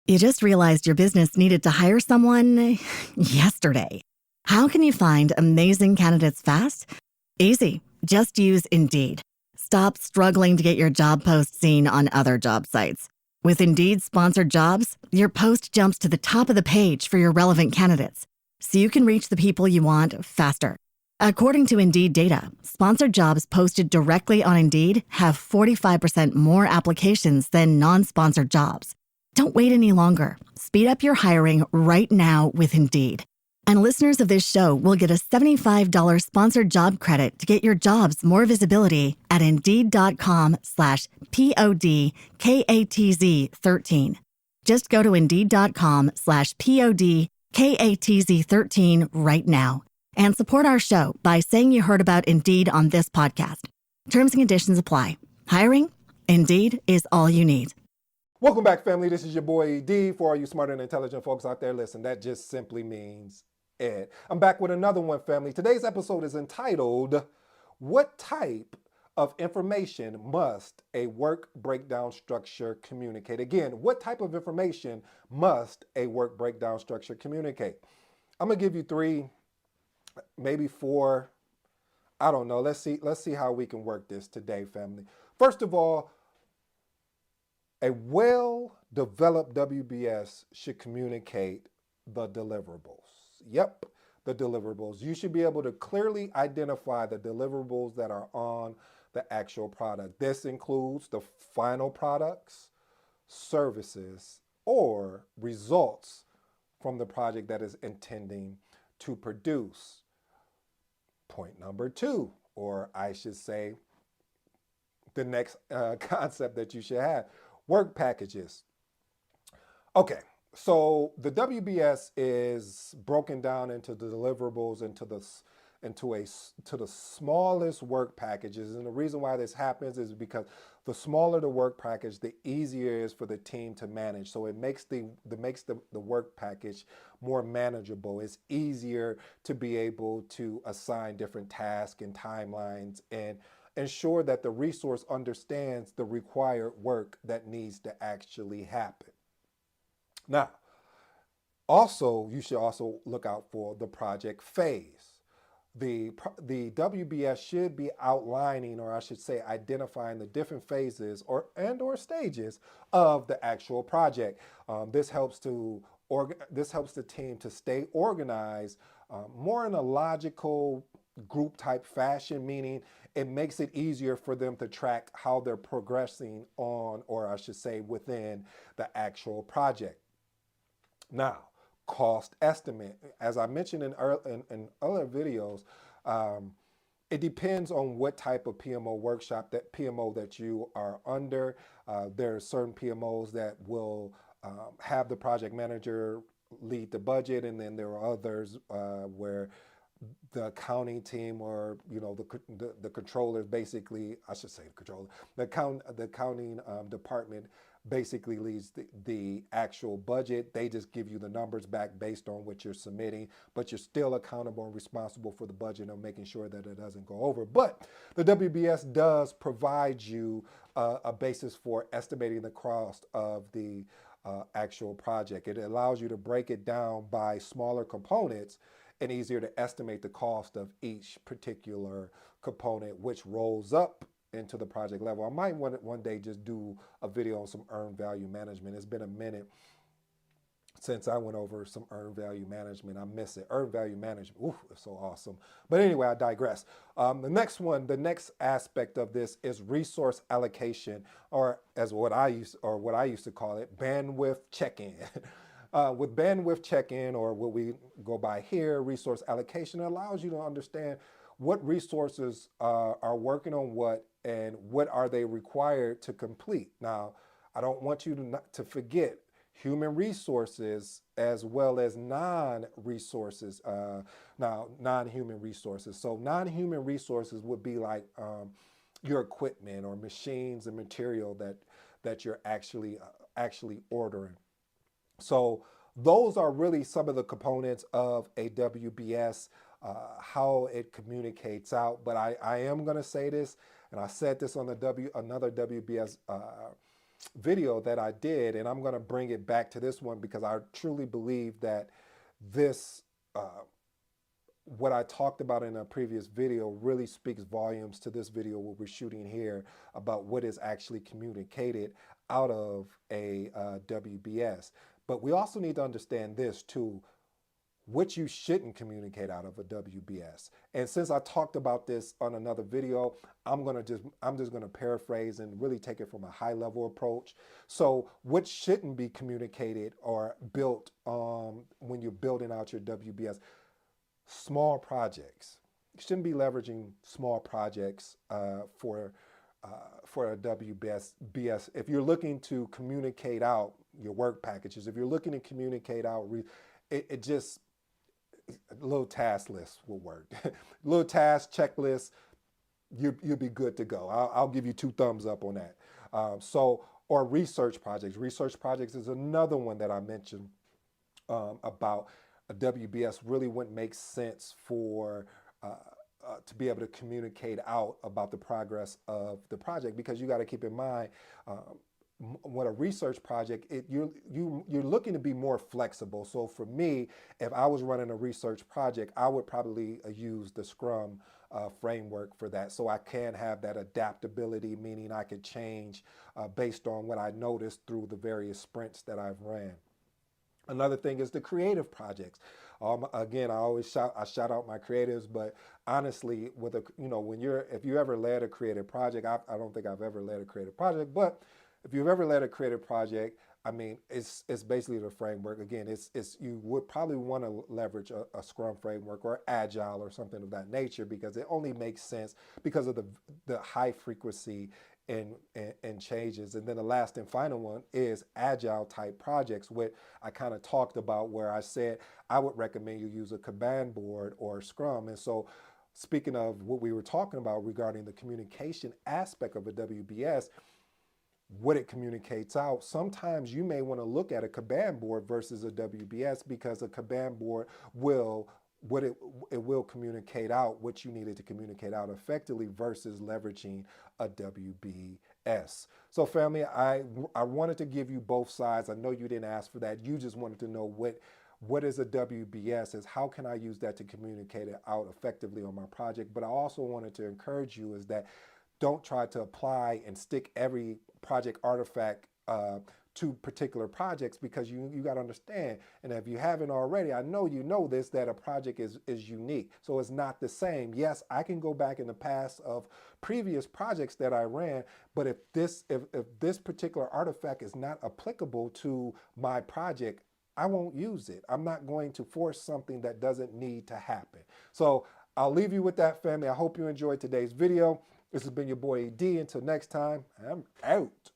You just realized your business needed to hire someone yesterday. How can you find amazing candidates fast? Easy. Just use Indeed. Stop struggling to get your job post seen on other job sites. With Indeed sponsored jobs, your post jumps to the top of the page for your relevant candidates, so you can reach the people you want faster. According to Indeed data, sponsored jobs posted directly on Indeed have 45% more applications than non-sponsored jobs. Don't wait any longer. Speed up your hiring right now with Indeed. And listeners of this show will get a $75 sponsored job credit to get your jobs more visibility at Indeed.com/PODKATZ13. Just go to Indeed.com/PODKATZ13 right now and support our show by saying you heard about Indeed on this podcast. Terms and conditions apply. Hiring? Indeed is all you need. Welcome back, family. This is your boy D. For all you smart and intelligent folks out there, listen, that just simply means Ed. I'm back with another one, family. Today's episode is entitled, What Type of Information Must a Work Breakdown Structure Communicate? Again, what type of information must a work breakdown structure communicate? I'm going to give you 3, maybe 4. I don't know. Let's see how we can work this today, family. First of all, a well-developed WBS should communicate the deliverables. Yep, the deliverables. You should be able to clearly identify the deliverables that are on the actual product. This includes the final products, services, or results from the project that is intending to produce. Point number 2, or I should say the next concept that you should have. Work packages. Okay, so the WBS is broken down into the deliverables into the smallest work packages, and the reason why this happens is because the smaller the work package, the easier it is for the team to manage. So it makes the work package more manageable. It's easier to be able to assign different tasks and timelines and ensure that the resource understands the required work that needs to actually happen. Now, you should also look out for the project phase. The WBS should be outlining, or I should say identifying the different phases or stages of the actual project. This helps the team to stay organized more in a logical group type fashion, meaning it makes it easier for them to track how they're progressing on, or I should say within the actual project. Now, cost estimate. As I mentioned in other videos, it depends on what type of PMO that you are under. There are certain PMOs that will have the project manager lead the budget, and then there are others where the accounting team, or the controllers, basically, I should say the accounting department basically leads the actual budget. They just give you the numbers back based on what you're submitting, but you're still accountable and responsible for the budget and making sure that it doesn't go over. But the WBS does provide you a basis for estimating the cost of the actual project. It allows you to break it down by smaller components and easier to estimate the cost of each particular component, which rolls up into the project level. I might want one day just do a video on some earned value management. It's been a minute since I went over some earned value management. I miss it. Earned value management, ooh, it's so awesome. But anyway, I digress. The next aspect of this is resource allocation, or what I used to call it, bandwidth check-in. With bandwidth check-in, or what we go by here, resource allocation, it allows you to understand what resources are working on what, and what are they required to complete. Now, I don't want you to forget human resources as well as non-resources. Non-human resources. So non-human resources would be like your equipment or machines and material that you're actually ordering. So those are really some of the components of a WBS, how it communicates out. But I am going to say this, and I said this on another WBS video that I did, and I'm going to bring it back to this one because I truly believe that this, what I talked about in a previous video really speaks volumes to this video what we're shooting here about what is actually communicated out of a WBS. But we also need to understand this too, what you shouldn't communicate out of a WBS. And since I talked about this on another video, I'm just gonna paraphrase and really take it from a high level approach. So what shouldn't be communicated or built when you're building out your WBS? Small projects. You shouldn't be leveraging small projects for a WBS. If you're looking to communicate out your work packages, if you're looking to communicate out, it just a little task list will work. Little task checklist, you'll be good to go. I'll give you 2 thumbs up on that. Or research projects. Research projects is another one that I mentioned about a WBS really wouldn't make sense for to be able to communicate out about the progress of the project, because you got to keep in mind what a research project, you're looking to be more flexible. So for me, if I was running a research project, I would probably use the Scrum framework for that. So I can have that adaptability, meaning I could change based on what I noticed through the various sprints that I've ran. Another thing is the creative projects. Again, I shout out my creatives, but honestly, with if you ever led a creative project, I don't think I've ever led a creative project, but if you've ever led a creative project, I mean, it's basically the framework. Again, you would probably want to leverage a Scrum framework or Agile or something of that nature, because it only makes sense because of the high frequency and changes. And then the last and final one is Agile type projects, which I kind of talked about, where I said I would recommend you use a Kanban board or Scrum. And so speaking of what we were talking about regarding the communication aspect of a WBS, what it communicates out, sometimes you may want to look at a Kanban board versus a WBS, because a Kanban board will communicate out what you needed to communicate out effectively versus leveraging a WBS. So family, I wanted to give you both sides. I know you didn't ask for that. You just wanted to know what is a WBS, is how can I use that to communicate it out effectively on my project. But I also wanted to encourage you is that don't try to apply and stick every project artifact to particular projects, because you got to understand, and if you haven't already, I know you know this, that a project is unique. So it's not the same. Yes, I can go back in the past of previous projects that I ran, but if this particular artifact is not applicable to my project, I won't use it. I'm not going to force something that doesn't need to happen. So I'll leave you with that, family. I hope you enjoyed today's video. This has been your boy AD. Until next time, I'm out.